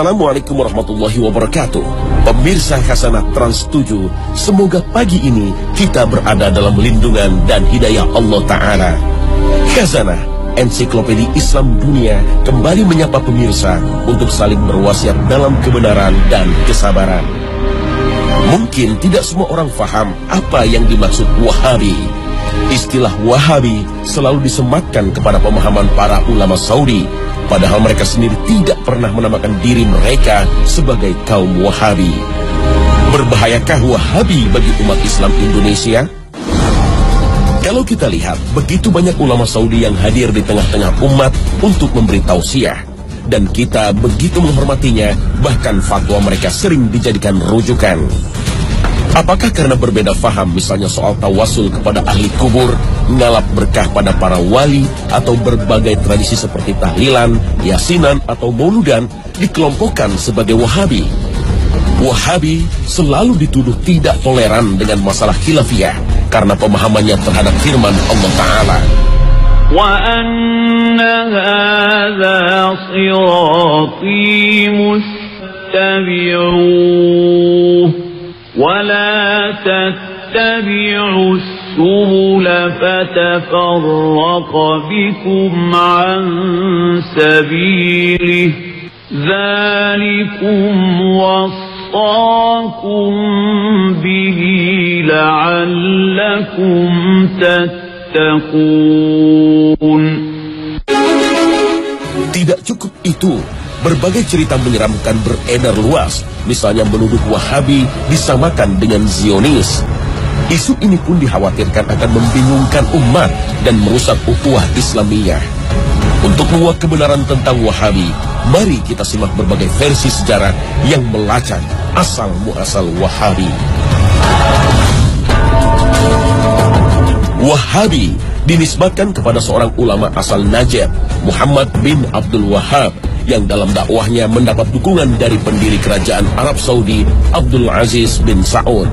Assalamualaikum warahmatullahi wabarakatuh. Pemirsa Khazanah Trans 7, semoga pagi ini kita berada dalam lindungan dan hidayah Allah Ta'ala. Khazanah, ensiklopedia Islam dunia, kembali menyapa pemirsa untuk saling berwasiat dalam kebenaran dan kesabaran. Mungkin tidak semua orang faham apa yang dimaksud Wahabi. Istilah Wahabi selalu disematkan kepada pemahaman para ulama Saudi, padahal mereka sendiri tidak pernah menamakan diri mereka sebagai kaum Wahabi. Berbahayakah Wahabi bagi umat Islam Indonesia? Kalau kita lihat, begitu banyak ulama Saudi yang hadir di tengah-tengah umat untuk memberi tausiah, dan kita begitu menghormatinya, bahkan fatwa mereka sering dijadikan rujukan. Apakah karena berbeda faham, misalnya soal tawasul kepada ahli kubur, ngalap berkah pada para wali, atau berbagai tradisi seperti tahlilan, yasinan, atau mauludan dikelompokkan sebagai Wahabi? Wahabi selalu dituduh tidak toleran dengan masalah khilafiyah karena pemahamannya terhadap firman Allah Ta'ala. وَأَنَّ هَذَا صِرَاطِي مُتَّبِعُوهُ ولا تتبعوا السبل فتفرق بكم عن سبيله ذلكم وصاكم به لعلكم تتقون. Tidak cukup itu, berbagai cerita menyeramkan beredar luas, misalnya menuduh Wahabi disamakan dengan Zionis. Isu ini pun dikhawatirkan akan membingungkan umat dan merusak ukhuwah Islamiyah. Untuk menguak kebenaran tentang Wahabi, mari kita simak berbagai versi sejarah yang melacak asal-muasal Wahabi. Wahabi dinisbatkan kepada seorang ulama asal Najd, Muhammad bin Abdul Wahhab, yang dalam dakwahnya mendapat dukungan dari pendiri kerajaan Arab Saudi, Abdul Aziz bin Saud.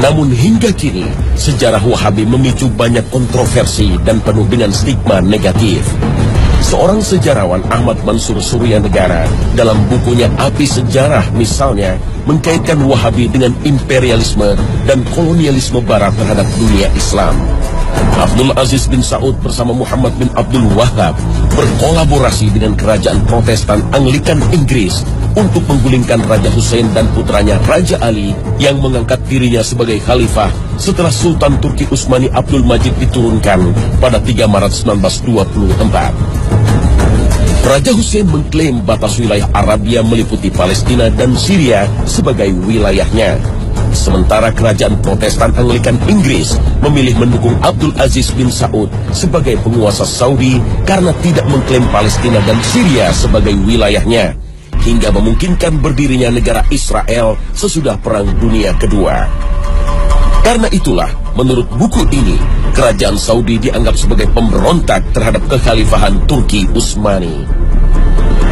Namun hingga kini, sejarah Wahabi memicu banyak kontroversi dan penuh dengan stigma negatif. Seorang sejarawan, Ahmad Mansur Suryanegara, dalam bukunya Api Sejarah misalnya, mengkaitkan Wahabi dengan imperialisme dan kolonialisme Barat terhadap dunia Islam. Abdul Aziz bin Saud bersama Muhammad bin Abdul Wahhab berkolaborasi dengan kerajaan Protestan Anglikan Inggris untuk menggulingkan Raja Hussein dan putranya Raja Ali yang mengangkat dirinya sebagai khalifah setelah Sultan Turki Utsmani Abdul Majid diturunkan pada 3 Maret 1924. Raja Hussein mengklaim batas wilayah Arabia meliputi Palestina dan Syria sebagai wilayahnya. Sementara kerajaan Protestan Anglikan Inggris memilih mendukung Abdul Aziz bin Saud sebagai penguasa Saudi karena tidak mengklaim Palestina dan Syria sebagai wilayahnya, hingga memungkinkan berdirinya negara Israel sesudah Perang Dunia Kedua. Karena itulah, menurut buku ini, kerajaan Saudi dianggap sebagai pemberontak terhadap kekhalifahan Turki Utsmani.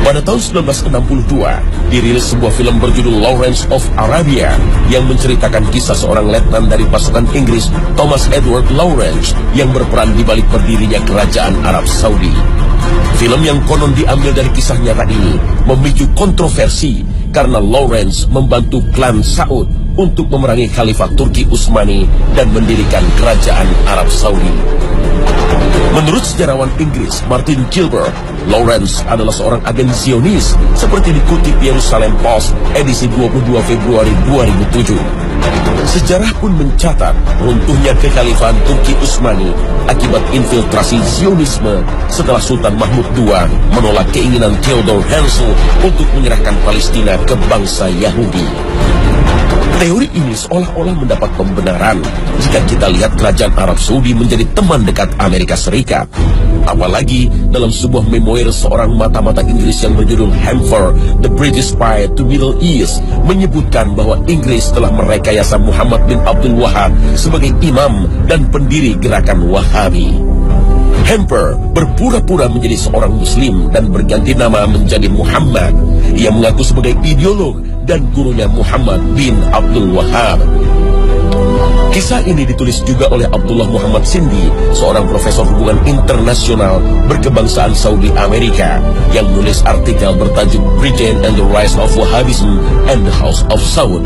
Pada tahun 1962, dirilis sebuah film berjudul Lawrence of Arabia yang menceritakan kisah seorang letnan dari pasukan Inggris, Thomas Edward Lawrence, yang berperan di balik berdirinya kerajaan Arab Saudi. Film yang konon diambil dari kisah nyata ini memicu kontroversi karena Lawrence membantu klan Saud untuk memerangi Khalifah Turki Utsmani dan mendirikan kerajaan Arab Saudi. Menurut sejarawan Inggris Martin Gilbert, Lawrence adalah seorang agen Zionis seperti dikutip Jerusalem Post edisi 22 Februari 2007. Sejarah pun mencatat runtuhnya kekhalifahan Turki Utsmani akibat infiltrasi Zionisme setelah Sultan Mahmud II menolak keinginan Theodor Herzl untuk menyerahkan Palestina ke bangsa Yahudi. Teori ini seolah-olah mendapat pembenaran jika kita lihat kerajaan Arab Saudi menjadi teman dekat Amerika Serikat. Apalagi dalam sebuah memoir seorang mata-mata Inggris yang berjudul Hamper, The British Spy to Middle East, menyebutkan bahwa Inggris telah merekayasa Muhammad bin Abdul Wahhab sebagai imam dan pendiri gerakan Wahabi. Hamper berpura-pura menjadi seorang muslim dan berganti nama menjadi Muhammad. Ia mengaku sebagai ideolog dan gurunya Muhammad bin Abdul Wahhab. Kisah ini ditulis juga oleh Abdullah Muhammad Sindi, seorang profesor hubungan internasional berkebangsaan Saudi Amerika, yang menulis artikel bertajuk Britain and the Rise of Wahhabism and the House of Saud.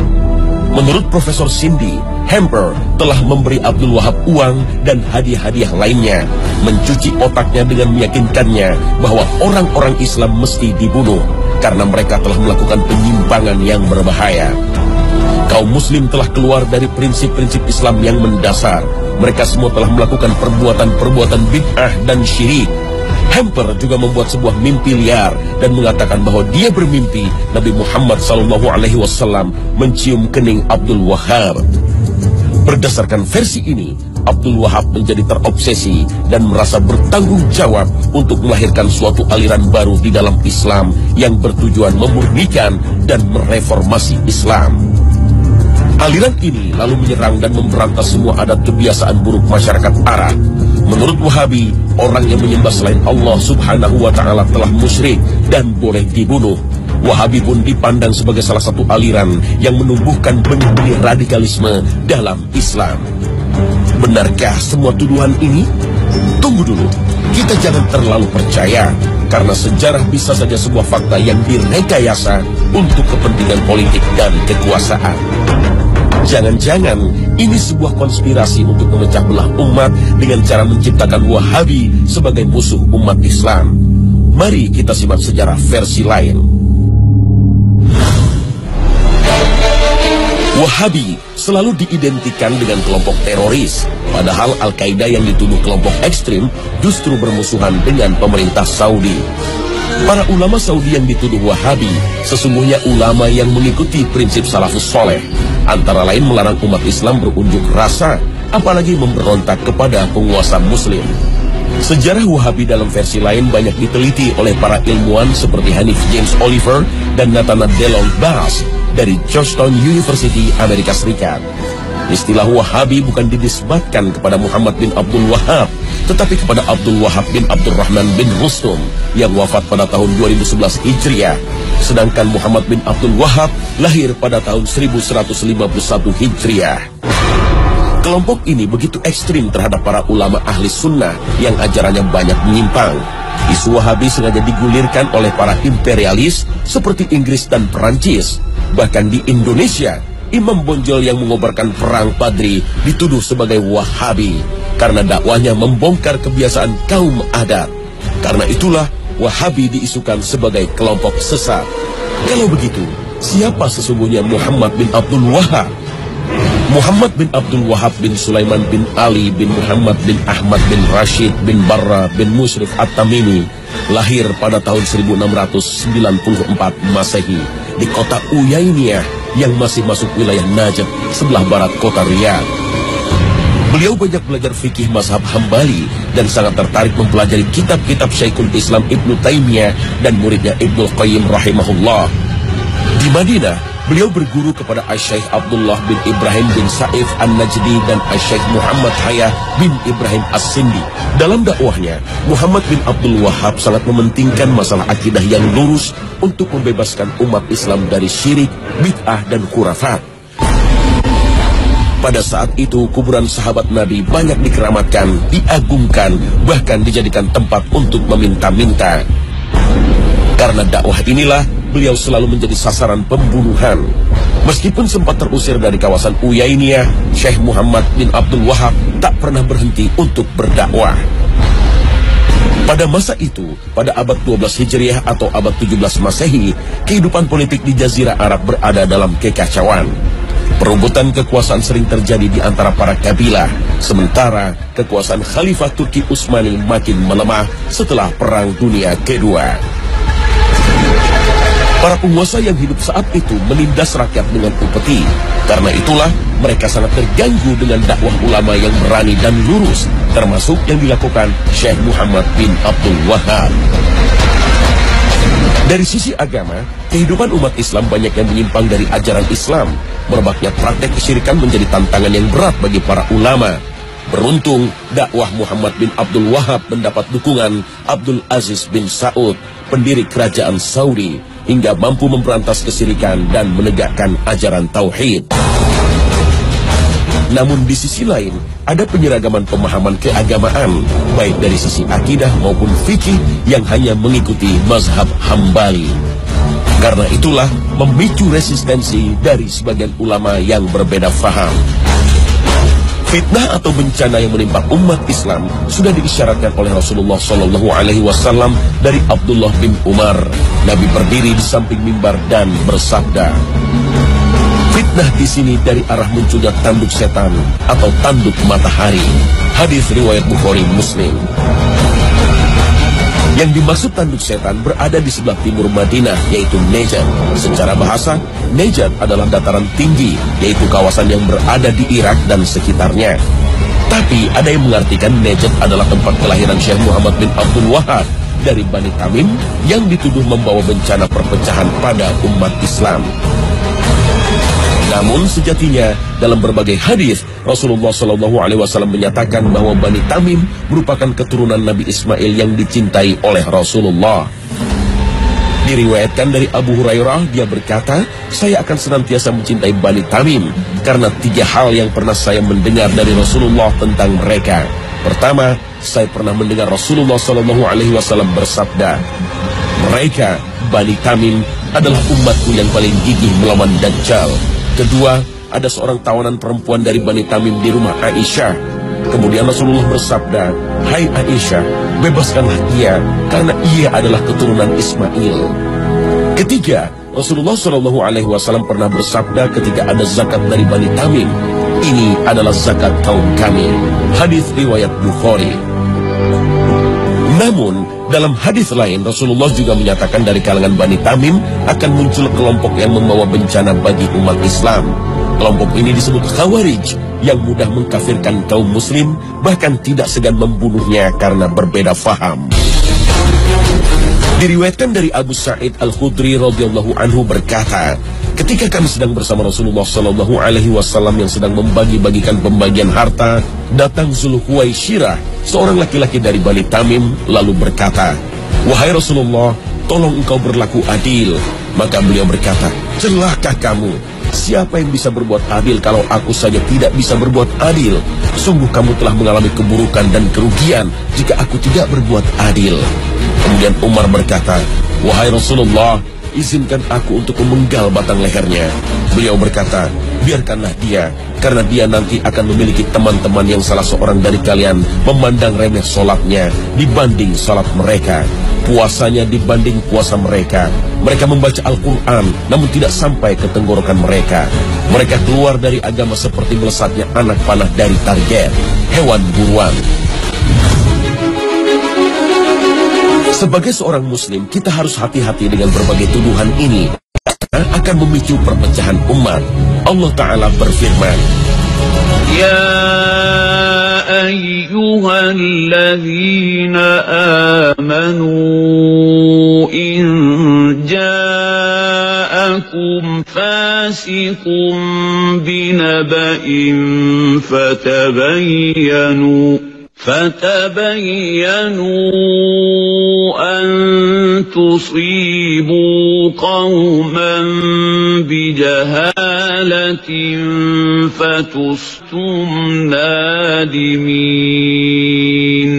Menurut Profesor Sindi, Hamper telah memberi Abdul Wahab uang dan hadiah-hadiah lainnya, mencuci otaknya dengan meyakinkannya bahwa orang-orang Islam mesti dibunuh karena mereka telah melakukan penyimpangan yang berbahaya. Kaum muslim telah keluar dari prinsip-prinsip Islam yang mendasar. Mereka semua telah melakukan perbuatan-perbuatan bid'ah dan syirik. Hamper juga membuat sebuah mimpi liar dan mengatakan bahwa dia bermimpi Nabi Muhammad SAW mencium kening Abdul Wahab. Berdasarkan versi ini, Abdul Wahab menjadi terobsesi dan merasa bertanggung jawab untuk melahirkan suatu aliran baru di dalam Islam yang bertujuan memurnikan dan mereformasi Islam. Aliran ini lalu menyerang dan memberantas semua adat kebiasaan buruk masyarakat Arab. Menurut Wahabi, orang yang menyembah selain Allah Subhanahu wa Ta'ala telah musyrik dan boleh dibunuh. Wahabi pun dipandang sebagai salah satu aliran yang menumbuhkan benih-benih radikalisme dalam Islam. Benarkah semua tuduhan ini? Tunggu dulu, kita jangan terlalu percaya, karena sejarah bisa saja sebuah fakta yang direkayasa untuk kepentingan politik dan kekuasaan. Jangan-jangan ini sebuah konspirasi untuk memecah belah umat dengan cara menciptakan Wahabi sebagai musuh umat Islam. Mari kita simak sejarah versi lain. Wahabi selalu diidentikan dengan kelompok teroris, padahal Al-Qaeda yang dituduh kelompok ekstrim justru bermusuhan dengan pemerintah Saudi. Para ulama Saudi yang dituduh Wahabi sesungguhnya ulama yang mengikuti prinsip salafus soleh, antara lain melarang umat Islam berunjuk rasa, apalagi memberontak kepada penguasa muslim. Sejarah Wahabi dalam versi lain banyak diteliti oleh para ilmuwan seperti Hanif James Oliver dan Nathanael DeLong Bass dari Georgetown University, Amerika Serikat. Istilah Wahabi bukan dinisbatkan kepada Muhammad bin Abdul Wahab, tetapi kepada Abdul Wahab bin Abdurrahman bin Rustum yang wafat pada tahun 2011 Hijriah. Sedangkan Muhammad bin Abdul Wahab lahir pada tahun 1151 Hijriah. Kelompok ini begitu ekstrim terhadap para ulama ahli sunnah yang ajarannya banyak menyimpang. Isu Wahabi sengaja digulirkan oleh para imperialis seperti Inggris dan Perancis. Bahkan di Indonesia, Imam Bonjol yang mengobarkan perang Padri dituduh sebagai Wahabi karena dakwahnya membongkar kebiasaan kaum adat. Karena itulah Wahabi diisukan sebagai kelompok sesat. Kalau begitu, siapa sesungguhnya Muhammad bin Abdul Wahab? Muhammad bin Abdul Wahab bin Sulaiman bin Ali bin Muhammad bin Ahmad bin Rashid bin Barra bin Mushrif At-Tamimi lahir pada tahun 1694 Masehi di kota Uyainiyah yang masih masuk wilayah Najd sebelah barat kota Riyadh. Beliau banyak belajar fikih mazhab Hambali dan sangat tertarik mempelajari kitab-kitab Syekhul Islam Ibnu Taimiyah dan muridnya Ibnu Qayyim rahimahullah. Di Madinah, beliau berguru kepada Asy-Syaikh Abdullah bin Ibrahim bin Saif An-Najdi dan Asy-Syaikh Muhammad Hayah bin Ibrahim As-Sindi. Dalam dakwahnya, Muhammad bin Abdul Wahab sangat mementingkan masalah akidah yang lurus untuk membebaskan umat Islam dari syirik, bid'ah, dan khurafat. Pada saat itu, kuburan sahabat Nabi banyak dikeramatkan, diagungkan, bahkan dijadikan tempat untuk meminta-minta. Karena dakwah inilah, beliau selalu menjadi sasaran pembunuhan. Meskipun sempat terusir dari kawasan Uyainiyah, Syekh Muhammad bin Abdul Wahab tak pernah berhenti untuk berdakwah. Pada masa itu, pada abad 12 Hijriah atau abad 17 Masehi, kehidupan politik di Jazirah Arab berada dalam kekacauan. Perebutan kekuasaan sering terjadi di antara para kabilah, sementara kekuasaan Khalifah Turki Utsmani makin melemah setelah Perang Dunia Kedua. Para penguasa yang hidup saat itu menindas rakyat dengan upeti. Karena itulah mereka sangat terganggu dengan dakwah ulama yang berani dan lurus, termasuk yang dilakukan Syekh Muhammad bin Abdul Wahab. Dari sisi agama, kehidupan umat Islam banyak yang menyimpang dari ajaran Islam. Merebaknya praktek kesyirikan menjadi tantangan yang berat bagi para ulama. Beruntung, dakwah Muhammad bin Abdul Wahab mendapat dukungan Abdul Aziz bin Saud, pendiri kerajaan Saudi, hingga mampu memberantas kesyirikan dan menegakkan ajaran tauhid. Namun di sisi lain, ada penyeragaman pemahaman keagamaan, baik dari sisi akidah maupun fikih yang hanya mengikuti mazhab Hambali. Karena itulah memicu resistensi dari sebagian ulama yang berbeda faham. Fitnah atau bencana yang menimpa umat Islam sudah diisyaratkan oleh Rasulullah SAW dari Abdullah bin Umar. Nabi berdiri di samping mimbar dan bersabda, fitnah di sini dari arah munculnya tanduk setan atau tanduk matahari. Hadis riwayat Bukhari Muslim. Yang dimaksud tanduk setan berada di sebelah timur Madinah, yaitu Najd. Secara bahasa, Najd adalah dataran tinggi, yaitu kawasan yang berada di Irak dan sekitarnya. Tapi ada yang mengartikan Najd adalah tempat kelahiran Syekh Muhammad bin Abdul Wahab dari Bani Tamim yang dituduh membawa bencana perpecahan pada umat Islam. Namun sejatinya dalam berbagai hadis Rasulullah SAW menyatakan bahwa Bani Tamim merupakan keturunan Nabi Ismail yang dicintai oleh Rasulullah. Diriwayatkan dari Abu Hurairah, dia berkata, saya akan senantiasa mencintai Bani Tamim karena 3 hal yang pernah saya mendengar dari Rasulullah tentang mereka. Pertama, saya pernah mendengar Rasulullah SAW bersabda, mereka Bani Tamim adalah umatku yang paling gigih melawan Dajjal. Kedua, ada seorang tawanan perempuan dari Bani Tamim di rumah Aisyah. Kemudian Rasulullah bersabda, hai Aisyah, bebaskanlah dia karena ia adalah keturunan Ismail. Ketiga, Rasulullah SAW pernah bersabda ketika ada zakat dari Bani Tamim, ini adalah zakat kaum kami. Hadis riwayat Bukhari. Namun, dalam hadis lain, Rasulullah juga menyatakan dari kalangan Bani Tamim akan muncul kelompok yang membawa bencana bagi umat Islam. Kelompok ini disebut Khawarij, yang mudah mengkafirkan kaum muslim, bahkan tidak segan membunuhnya karena berbeda faham. Diriwayatkan dari Abu Sa'id Al-Khudri radhiyallahu anhu berkata, ketika kami sedang bersama Rasulullah SAW yang sedang membagi-bagikan pembagian harta, datang Zulhuwaisyrah, seorang laki-laki dari Bani Tamim, lalu berkata, wahai Rasulullah, tolong engkau berlaku adil. Maka beliau berkata, celaka kamu, siapa yang bisa berbuat adil kalau aku saja tidak bisa berbuat adil? Sungguh kamu telah mengalami keburukan dan kerugian jika aku tidak berbuat adil. Kemudian Umar berkata, wahai Rasulullah, izinkan aku untuk memenggal batang lehernya. Beliau berkata, biarkanlah dia, karena dia nanti akan memiliki teman-teman yang salah seorang dari kalian memandang remeh sholatnya dibanding sholat mereka, puasanya dibanding puasa mereka. Mereka membaca Al-Quran, namun tidak sampai ke tenggorokan mereka. Mereka keluar dari agama seperti melesatnya anak panah dari target, hewan buruan. Sebagai seorang muslim, kita harus hati-hati dengan berbagai tuduhan ini, karena akan memicu perpecahan umat. Allah Ta'ala berfirman, Ya ayyuhalladzina amanu in ja'akum fasiqun binaba'in فتبينوا أن تصيبوا قوما بجهالة فتصبحوا نادمين.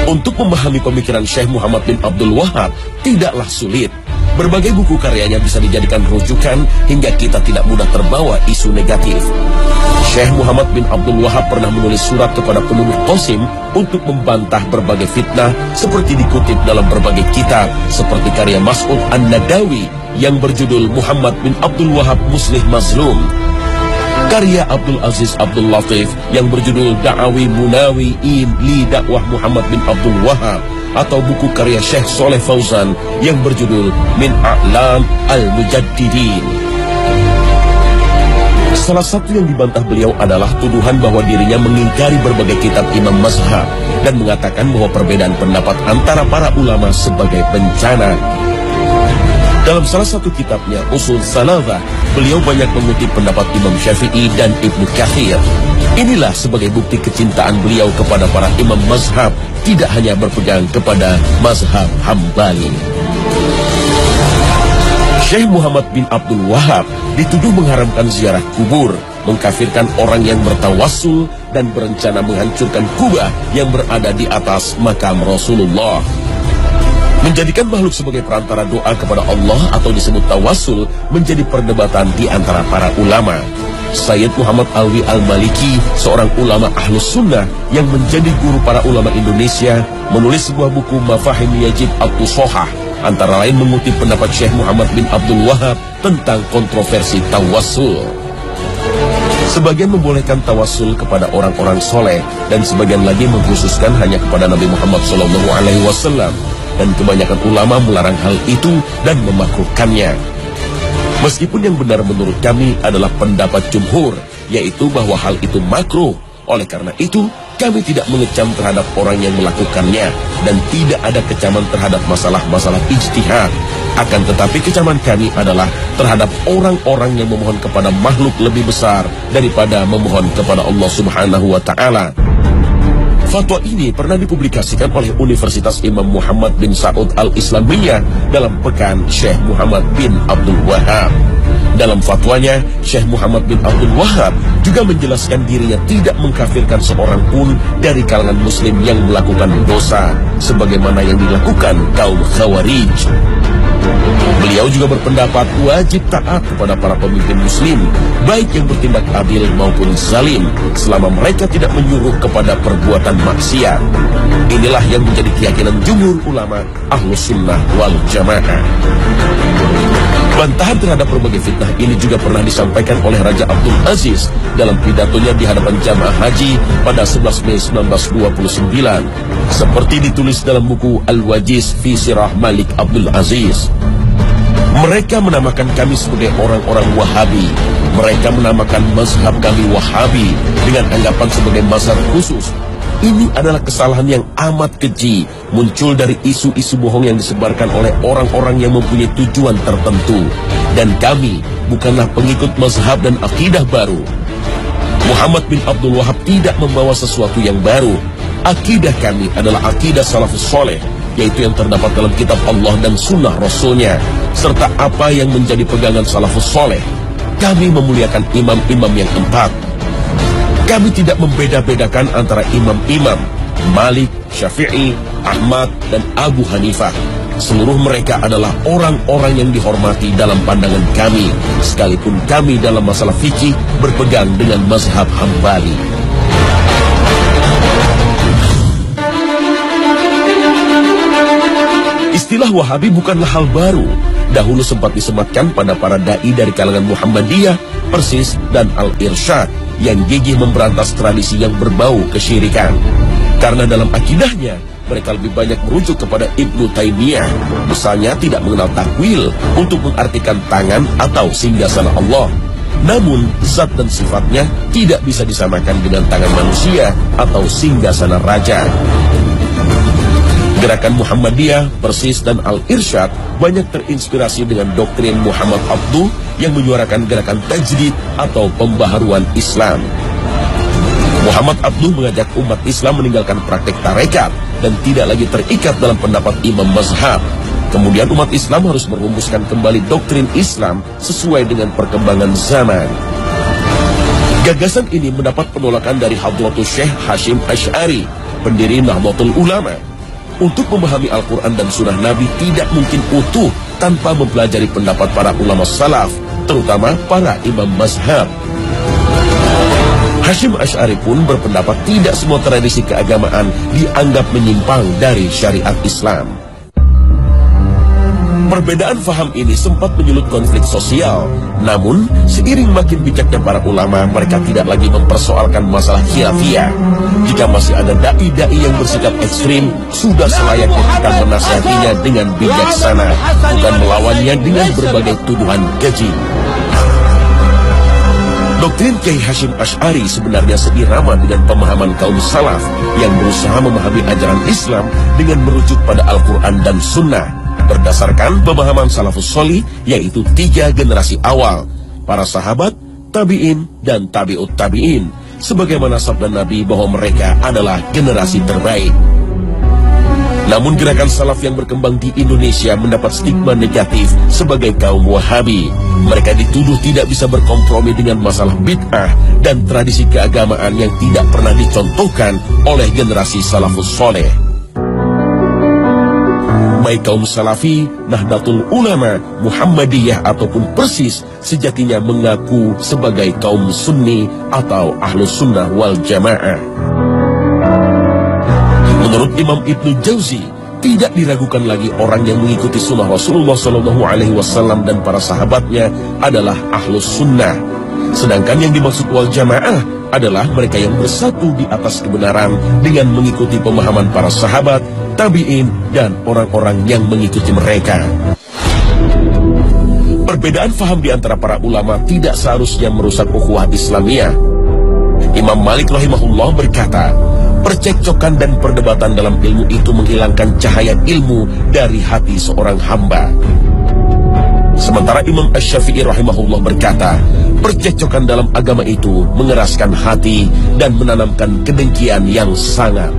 Untuk memahami pemikiran Syekh Muhammad bin Abdul Wahab tidaklah sulit. Berbagai buku karyanya bisa dijadikan rujukan hingga kita tidak mudah terbawa isu negatif. Syekh Muhammad bin Abdul Wahab pernah menulis surat kepada penulis Qasim untuk membantah berbagai fitnah seperti dikutip dalam berbagai kitab seperti karya Mas'ud An-Nadawi yang berjudul Muhammad bin Abdul Wahab Muslih Mazlum, karya Abdul Aziz Abdul Latif yang berjudul Da'awi Munawi'in li Dakwah Muhammad bin Abdul Wahab, atau buku karya Syekh Soleh Fauzan yang berjudul Min A'lam Al-Mujaddidin. Salah satu yang dibantah beliau adalah tuduhan bahwa dirinya mengingkari berbagai kitab imam mazhab dan mengatakan bahwa perbedaan pendapat antara para ulama sebagai bencana. Dalam salah satu kitabnya, Usul Salatah, beliau banyak mengutip pendapat Imam Syafi'i dan Ibnu Katsir. Inilah sebagai bukti kecintaan beliau kepada para imam mazhab, tidak hanya berpegang kepada mazhab Hambali. Syekh Muhammad bin Abdul Wahab dituduh mengharamkan ziarah kubur, mengkafirkan orang yang bertawassul, dan berencana menghancurkan kubah yang berada di atas makam Rasulullah. Menjadikan makhluk sebagai perantara doa kepada Allah atau disebut tawassul menjadi perdebatan di antara para ulama. Sayyid Muhammad Alwi Al-Maliki, seorang ulama Ahlus Sunnah yang menjadi guru para ulama Indonesia, menulis sebuah buku Mafahim Yajib Al-Tusohah, antara lain mengutip pendapat Syekh Muhammad bin Abdul Wahab tentang kontroversi tawassul. Sebagian membolehkan tawassul kepada orang-orang soleh, dan sebagian lagi mengkhususkan hanya kepada Nabi Muhammad SAW, dan kebanyakan ulama melarang hal itu dan memakruhkannya. Meskipun yang benar menurut kami adalah pendapat jumhur, yaitu bahwa hal itu makruh. Oleh karena itu, kami tidak mengecam terhadap orang yang melakukannya, dan tidak ada kecaman terhadap masalah-masalah ijtihad. Akan tetapi kecaman kami adalah terhadap orang-orang yang memohon kepada makhluk lebih besar daripada memohon kepada Allah Subhanahu wa Ta'ala. Fatwa ini pernah dipublikasikan oleh Universitas Imam Muhammad bin Saud Al-Islamiyah dalam Pekan Syekh Muhammad bin Abdul Wahab. Dalam fatwanya, Syekh Muhammad bin Abdul Wahab juga menjelaskan dirinya tidak mengkafirkan seorang pun dari kalangan muslim yang melakukan dosa, sebagaimana yang dilakukan kaum Khawarij. Beliau juga berpendapat wajib taat kepada para pemimpin muslim, baik yang bertindak adil maupun zalim, selama mereka tidak menyuruh kepada perbuatan maksiat. Inilah yang menjadi keyakinan jumhur ulama Ahlus Sunnah wal Jamaah. Bantahan terhadap berbagai fitnah ini juga pernah disampaikan oleh Raja Abdul Aziz dalam pidatonya di hadapan jamaah haji pada 11 Mei 1929, seperti ditulis dalam buku Al-Wajiz fi Sirah Malik Abdul Aziz. Mereka menamakan kami sebagai orang-orang Wahabi. Mereka menamakan mazhab kami Wahabi dengan anggapan sebagai mazhab khusus. Ini adalah kesalahan yang amat keji, muncul dari isu-isu bohong yang disebarkan oleh orang-orang yang mempunyai tujuan tertentu. Dan kami bukanlah pengikut mazhab dan akidah baru. Muhammad bin Abdul Wahab tidak membawa sesuatu yang baru. Akidah kami adalah akidah salafus soleh, yaitu yang terdapat dalam kitab Allah dan sunnah Rasulnya, serta apa yang menjadi pegangan salafus soleh. Kami memuliakan imam-imam yang empat. Kami tidak membeda-bedakan antara imam-imam Malik, Syafi'i, Ahmad, dan Abu Hanifah. Seluruh mereka adalah orang-orang yang dihormati dalam pandangan kami, sekalipun kami dalam masalah fikih berpegang dengan mazhab Hambali. Istilah Wahabi bukanlah hal baru. Dahulu sempat disematkan pada para da'i dari kalangan Muhammadiyah, Persis, dan Al-Irsyad yang gigih memberantas tradisi yang berbau kesyirikan. Karena dalam akidahnya, mereka lebih banyak merujuk kepada Ibnu Taimiyah, misalnya tidak mengenal takwil untuk mengartikan tangan atau singgasana Allah. Namun, zat dan sifatnya tidak bisa disamakan dengan tangan manusia atau singgasana raja. Gerakan Muhammadiyah, Persis, dan Al-Irsyad banyak terinspirasi dengan doktrin Muhammad Abduh yang menyuarakan gerakan tajdid atau pembaharuan Islam. Muhammad Abduh mengajak umat Islam meninggalkan praktek tarekat dan tidak lagi terikat dalam pendapat imam mazhab. Kemudian umat Islam harus merumuskan kembali doktrin Islam sesuai dengan perkembangan zaman. Gagasan ini mendapat penolakan dari Hadratus Syekh Hashim Asy'ari, pendiri Nahdlatul Ulama. Untuk memahami Al-Quran dan Sunnah Nabi tidak mungkin utuh tanpa mempelajari pendapat para ulama salaf, terutama para imam mazhab. Hashim Asy'ari pun berpendapat tidak semua tradisi keagamaan dianggap menyimpang dari syariat Islam. Perbedaan faham ini sempat menyulut konflik sosial. Namun, seiring makin bijaknya para ulama, mereka tidak lagi mempersoalkan masalah khilafiyah. Jika masih ada da'i-da'i yang bersikap ekstrim, sudah selayaknya kita menasihatinya dengan bijaksana, bukan melawannya dengan berbagai tuduhan keji. Doktrin Kiai Hashim Asy'ari sebenarnya seirama dengan pemahaman kaum salaf yang berusaha memahami ajaran Islam dengan merujuk pada Al-Quran dan Sunnah, berdasarkan pemahaman salafus sholih, yaitu 3 generasi awal, para sahabat, tabi'in, dan tabi'ut tabi'in, sebagaimana sabda Nabi bahwa mereka adalah generasi terbaik. Namun gerakan salaf yang berkembang di Indonesia mendapat stigma negatif sebagai kaum Wahabi. Mereka dituduh tidak bisa berkompromi dengan masalah bid'ah dan tradisi keagamaan yang tidak pernah dicontohkan oleh generasi salafus soleh. Baik kaum Salafi, Nahdlatul Ulama, Muhammadiyah ataupun Persis sejatinya mengaku sebagai kaum Sunni atau Ahlus Sunnah wal Jamaah. Menurut Imam Ibnu Jauzi, tidak diragukan lagi orang yang mengikuti sunnah Rasulullah SAW dan para sahabatnya adalah Ahlus Sunnah. Sedangkan yang dimaksud wal Jamaah adalah mereka yang bersatu di atas kebenaran dengan mengikuti pemahaman para sahabat, tabi'in, dan orang-orang yang mengikuti mereka. Perbedaan faham di antara para ulama tidak seharusnya merusak ukhuwah Islamiyah. Imam Malik rahimahullah berkata, percekcokan dan perdebatan dalam ilmu itu menghilangkan cahaya ilmu dari hati seorang hamba. Sementara Imam Asy-Syafi'i rahimahullah berkata, percekcokan dalam agama itu mengeraskan hati dan menanamkan kedengkian yang sangat.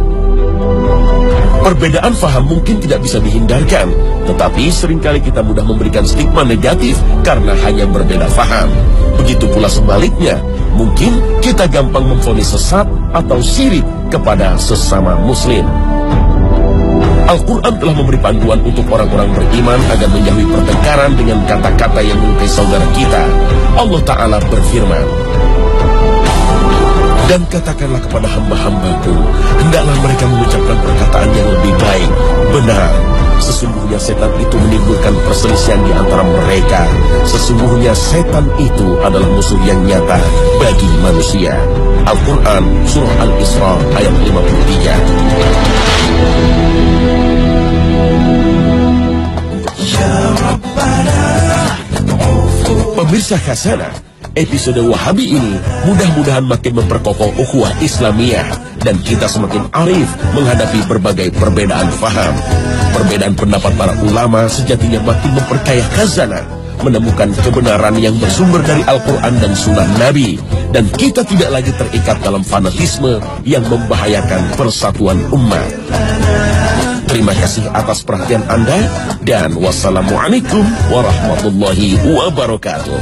Perbedaan faham mungkin tidak bisa dihindarkan, tetapi seringkali kita mudah memberikan stigma negatif karena hanya berbeda faham. Begitu pula sebaliknya, mungkin kita gampang memvonis sesat atau syirik kepada sesama muslim. Al-Quran telah memberi panduan untuk orang-orang beriman agar menjauhi pertengkaran dengan kata-kata yang melukai saudara kita. Allah Ta'ala berfirman, dan katakanlah kepada hamba-hambaku, hendaklah mereka mengucapkan perkataan yang lebih baik, benar. Sesungguhnya setan itu menimbulkan perselisihan di antara mereka. Sesungguhnya setan itu adalah musuh yang nyata bagi manusia. Al-Quran Surah Al-Isra ayat 53. Pemirsa Khazanah, episode Wahabi ini mudah-mudahan makin memperkokoh ukhuwah Islamiyah dan kita semakin arif menghadapi berbagai perbedaan faham. Perbedaan pendapat para ulama sejatinya makin memperkaya Khazanah, menemukan kebenaran yang bersumber dari Al-Quran dan Sunnah Nabi, dan kita tidak lagi terikat dalam fanatisme yang membahayakan persatuan umat. Terima kasih atas perhatian Anda, dan wassalamualaikum warahmatullahi wabarakatuh.